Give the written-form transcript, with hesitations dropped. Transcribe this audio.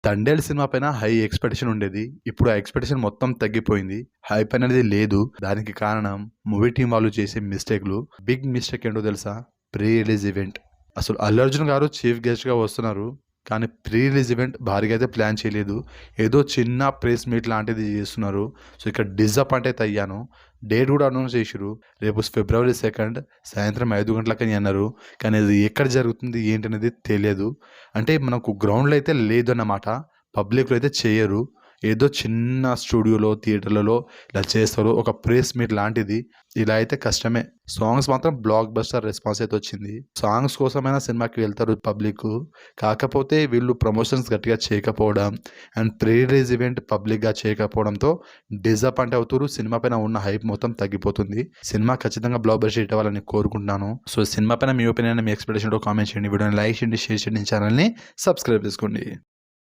'Thandel' cinema పైన high expectation ఉండేది. ఇప్పుడు ఆ ఎక్స్‌పెక్టేషన్ మొత్తం తగ్గిపోయింది. హైప్ అనేది లేదు. దానికి కారణం మూవీ టీమ్ వాళ్ళు చేసే మిస్టేక్‌లు. బిగ్ మిస్టేక్ ఏంటో తెలుసా? Pre release event. అసలు 'అల్లు అర్జున్' గారు చీఫ్ గెస్ట్‌గా వస్తున్నారు. కానీ ప్రీ రిలీజ్ ఈవెంట్ భారీగా అయితే ప్లాన్ చేయలేదు. ఏదో చిన్న ప్రెస్ మీట్ లాంటిది చేస్తున్నారు. సో, ఇక్కడ డిసప్పాయింట్ అయితే అయ్యాను. డేట్ కూడా అనౌన్స్ చేసిర్రు. రేపు ఫిబ్రవరి 2 సాయంత్రం 5 గంటలకని అన్నారు. కానీ అది ఎక్కడ జరుగుతుంది ఏంటనేది తెలియదు. అంటే మనకు గ్రౌండ్‌లో అయితే లేదన్నమాట. పబ్లిక్‌లో అయితే చేయరు. ఏదో చిన్న స్టూడియోలో, థియేటర్లలో ఇలా చేస్తారు. ఒక ప్రెస్ మీట్ లాంటిది. ఇలా అయితే కష్టమే. సాంగ్స్ మాత్రం బ్లాక్ బస్టర్ రెస్పాన్స్ అయితే వచ్చింది. సాంగ్స్ కోసమైనా సినిమాకి వెళ్తారు పబ్లిక్కు. కాకపోతే వీళ్ళు ప్రమోషన్స్ గట్టిగా చేయకపోవడం అండ్ ప్రీ రిలీజ్ ఈవెంట్ పబ్లిక్‌గా చేయకపోవడంతో డిసప్పాయింట్ అవుతుర్రు. సినిమా పైన ఉన్న హైప్ మొత్తం తగ్గిపోతుంది. సినిమా ఖచ్చితంగా బ్లాక్ బస్టర్ హిట్ అవ్వాలని కోరుకుంటున్నాను. సో, సినిమా పైన మీ ఒపీనియన్, మీ ఎక్స్‌పెక్టేషన్ ఏంటో కామెంట్ చేయండి. వీడియోని లైక్ చేయండి, షేర్ చేయండి, ఛానల్‌ని సబ్స్క్రైబ్ చేసుకోండి.